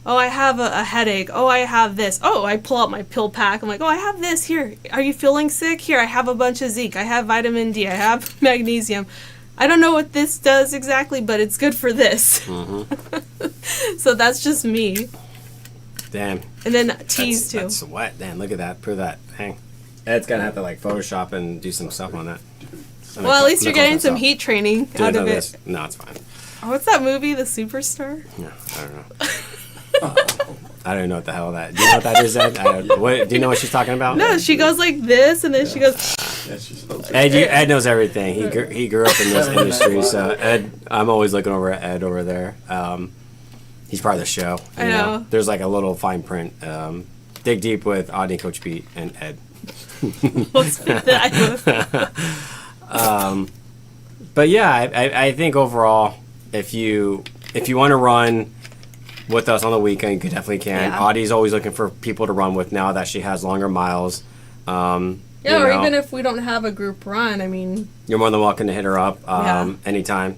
C: oh, I have a headache. Oh, I have this. Oh, I pull out my pill pack. I'm like, oh, I have this. Here, are you feeling sick? Here, I have a bunch of zinc. I have vitamin D. I have magnesium. I don't know what this does exactly, but it's good for this.
B: Mm-hmm.
C: So that's just me.
B: Damn.
C: And then teas too.
B: That's wet. Damn, look at that. Prove that. Hang. Ed's gonna have to like Photoshop and do some stuff on that.
C: Well, at least you're getting some heat training out of it.
B: No, it's fine.
C: Oh, what's that movie, The Superstar?
B: No, I don't know. I don't even know what the hell that. Do you know what that is, Ed? Do you know what she's talking about?
C: No, she goes like this, and then she goes.
B: Ed knows everything. He grew up in this industry, so Ed. I'm always looking over at Ed over there. He's part of the show.
C: I know.
B: There's like a little fine print. Dig deep with Audie, Coach Pete, and Ed. But yeah, I think overall, if you want to run with us on the weekend, you definitely can.
C: Yeah.
B: Audie's always looking for people to run with now that she has longer miles.
C: Yeah, or even if we don't have a group run, I mean,
B: you're more than welcome to hit her up anytime,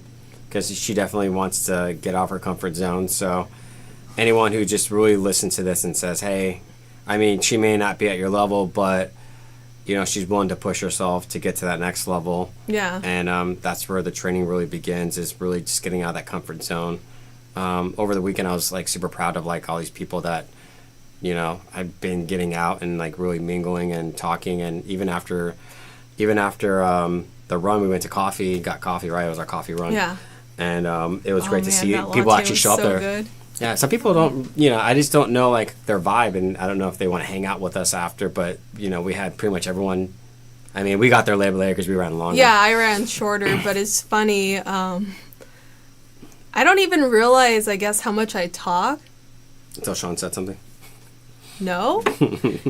B: because she definitely wants to get off her comfort zone. So anyone who just really listens to this and says, hey, I mean, she may not be at your level, but she's willing to push herself to get to that next level.
C: Yeah.
B: And that's where the training really begins, is really just getting out of that comfort zone. Over the weekend, I was like super proud of like all these people that, I've been getting out and like really mingling and talking. And even after the run, we went to coffee, got coffee, right? It was our coffee run.
C: Yeah.
B: And it was great to see people actually show up there.
C: Good.
B: Yeah, some people don't, I just don't know like their vibe, and I don't know if they want to hang out with us after, but we had pretty much everyone. I mean, we got there later because we ran longer.
C: Yeah, I ran shorter, but it's funny. I don't even realize, I guess, how much I talk.
B: Until Sean said something.
C: No?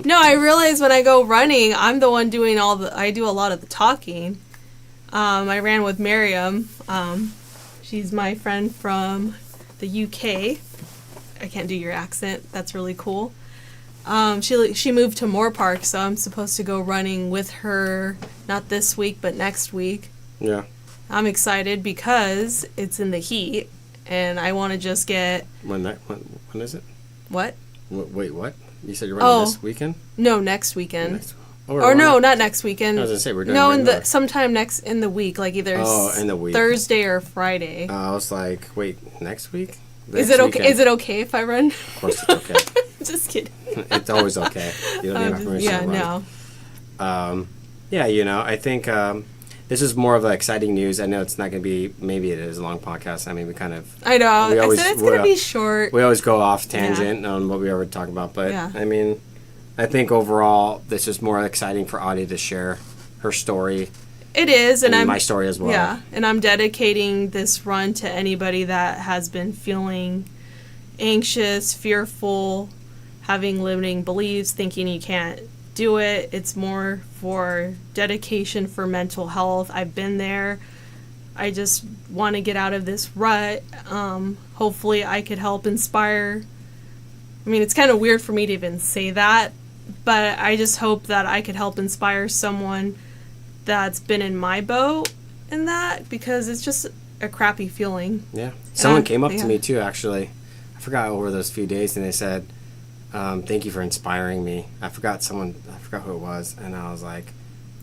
C: No, I realize when I go running, I'm the one doing I do a lot of the talking. I ran with Miriam. She's my friend from the UK. I can't do your accent. That's really cool. She moved to Moore Park, so I'm supposed to go running with her, not this week, but next week.
B: Yeah.
C: I'm excited because it's in the heat, and I want to just get...
B: When is it?
C: What?
B: Wait, what? You said you're running this weekend?
C: No, next weekend.
B: Or
C: no, not next weekend.
B: I was gonna say we're doing.
C: No, sometime in the week, like either
B: in the week.
C: Thursday or Friday.
B: I was like, wait, next week?
C: Is it okay? Is it okay if I run?
B: Of course, it's okay.
C: Just kidding.
B: It's always okay. You don't need my permission to run.
C: No.
B: Yeah, I think this is more of exciting news. I know it's not going to be. Maybe it is a long podcast. I mean, we kind of.
C: I know. I said it's going to be short.
B: We always go off tangent on what we ever talk about, but I mean. I think overall, this is more exciting for Audie to share her story.
C: It is, and
B: my story as well.
C: Yeah, and I'm dedicating this run to anybody that has been feeling anxious, fearful, having limiting beliefs, thinking you can't do it. It's more for dedication for mental health. I've been there. I just want to get out of this rut. Hopefully, I could help inspire. I mean, it's kind of weird for me to even say that, but I just hope that I could help inspire someone that's been in my boat in that, because it's just a crappy feeling.
B: Yeah. Someone came up to me, too, actually. I forgot over those few days, and they said, thank you for inspiring me. I forgot who it was, and I was like,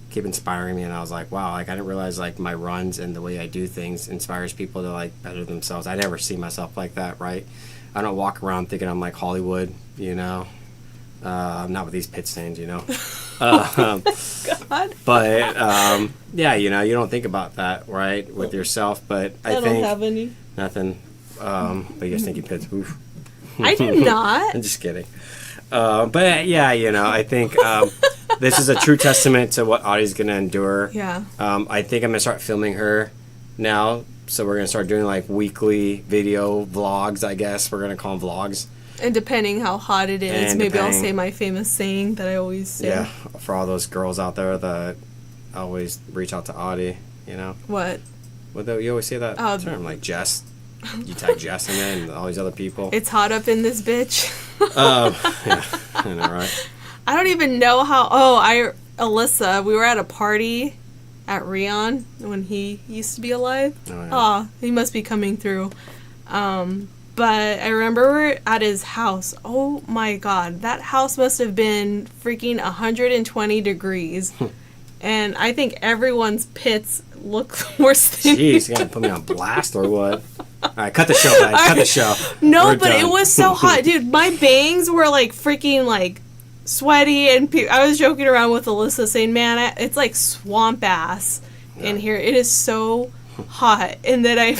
B: keep inspiring me, and I was like, wow, like I didn't realize like my runs and the way I do things inspires people to like better themselves. I never see myself like that, right? I don't walk around thinking I'm like Hollywood, I'm not with these pit stains,
C: God.
B: But yeah, you don't think about that, right, with yourself. But I think
C: don't have any.
B: Nothing. But you guys think you pits? Oof.
C: I do not.
B: I'm just kidding. But yeah, I think this is a true testament to what Audie's gonna endure.
C: Yeah.
B: I think I'm gonna start filming her now. So we're going to start doing like weekly video vlogs, I guess. We're going to call them vlogs.
C: And depending how hot it is, maybe I'll say my famous saying that I always say.
B: Yeah, for all those girls out there that always reach out to Audie,
C: What?
B: Well, you always say that term, like Jess. You tag Jess in it and all these other people.
C: It's hot up in this bitch.
B: Yeah, I know, right?
C: I don't even know how... Alyssa, we were at a party... at Rion when he used to be alive. Oh, yeah. He must be coming through. But I remember we were at his house. Oh my God, that house must have been freaking 120 degrees. And I think everyone's pits look worse than
B: Jeez, you gotta put me on blast or what? All right, cut the show, guys. Cut the show.
C: No,
B: We're
C: but
B: done.
C: it was so hot, dude. My bangs were like freaking like sweaty, and I was joking around with Alyssa saying, "Man, it's like swamp ass in here. It is so hot." And then I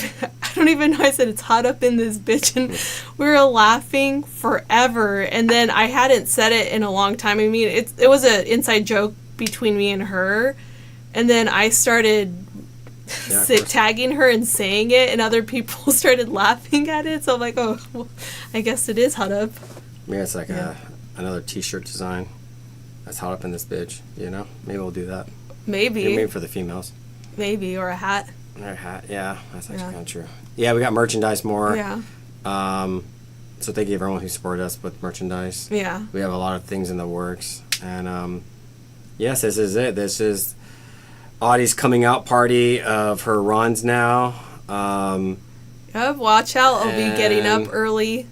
C: don't even know. I said it's hot up in this bitch, and we were laughing forever. And then I hadn't said it in a long time. I mean, it was an inside joke between me and her, and then I started tagging her and saying it, and other people started laughing at it. So I'm like, oh, well, I guess it is hot up.
B: Maybe it's like another T-shirt design. That's hot up in this bitch. You know, maybe we'll do that. Maybe for the females.
C: Maybe, or a hat.
B: Or a hat. Yeah, that's actually kind of true. Yeah, we got merchandise more.
C: Yeah.
B: So thank you everyone who supported us with merchandise.
C: Yeah.
B: We have a lot of things in the works, and yes, this is it. This is Audie's coming out party of her runs now.
C: Yep, watch out. I'll be getting up early.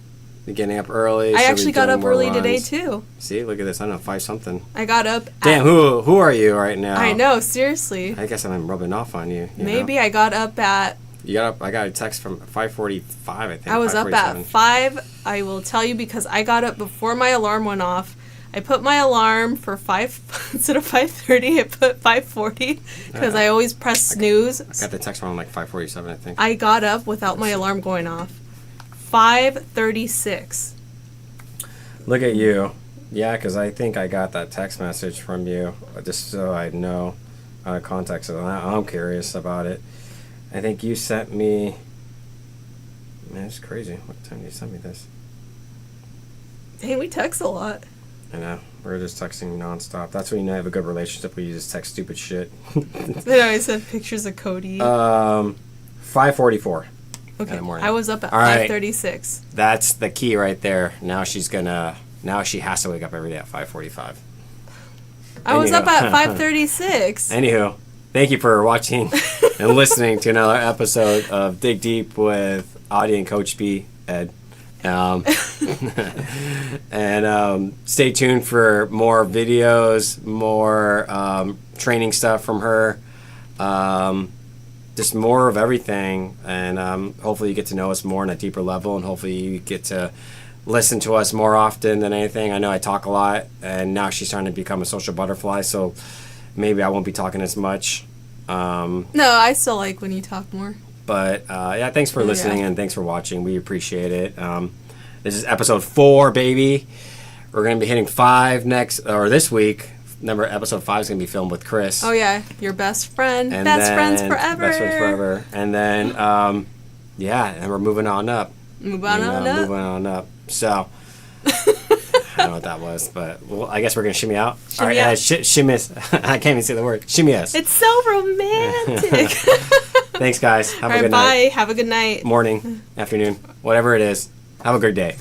B: Getting up early.
C: I actually got up early
B: runs.
C: today, too.
B: See, look at this. I don't know, 5 something.
C: I got up
B: Damn, who are you right now?
C: I know, seriously.
B: I guess I'm rubbing off on you.
C: Maybe I got up at...
B: You got up. I got a text from 5:45, I think.
C: I was up at 5. I will tell you because I got up before my alarm went off. I put my alarm for 5 instead of 5:30. I put 5:40 because I always press snooze.
B: I got the text around like 5:47, I think.
C: I got up without my alarm going off. 5:36.
B: Look at you. Yeah, because I think I got that text message from you, just so I know out of context. So I'm curious about it. I think you sent me... Man, it's crazy. What time did you send me this?
C: Dang, we text a lot.
B: I know. We're just texting nonstop. That's when you know you have a good relationship where you just text stupid shit.
C: Then I sent pictures of Cody.
B: 5:44.
C: Okay,
B: in the morning.
C: I was up at
B: All right.
C: 5:36.
B: That's the key right there. Now she has to wake up every day at 5:45.
C: I was up at 5:36.
B: Anywho, thank you for watching and listening to another episode of Dig Deep with Audie and Coach B, Ed. And stay tuned for more videos, more training stuff from her. Just more of everything, and hopefully you get to know us more on a deeper level, and hopefully you get to listen to us more often than anything. I know I talk a lot, and now she's trying to become a social butterfly, so maybe I won't be talking as much.
C: No, I still like when you talk more.
B: But yeah, thanks for listening and thanks for watching. We appreciate it. This is episode 4, baby. We're gonna be hitting 5 this week. Remember, episode 5 is going to be filmed with Chris.
C: Oh, yeah. Your best friend.
B: And
C: best friends forever.
B: Best friends forever. And then, and we're moving on up.
C: Moving on up.
B: So, I don't know what that was, but I guess we're going to shimmy out.
C: Shimmy
B: All right,
C: out.
B: shimmy us. I can't even say the word. Shimmy us.
C: It's so romantic.
B: Thanks, guys. Have a good
C: bye.
B: night.
C: Have a good night.
B: Morning, afternoon, whatever it is. Have a good day.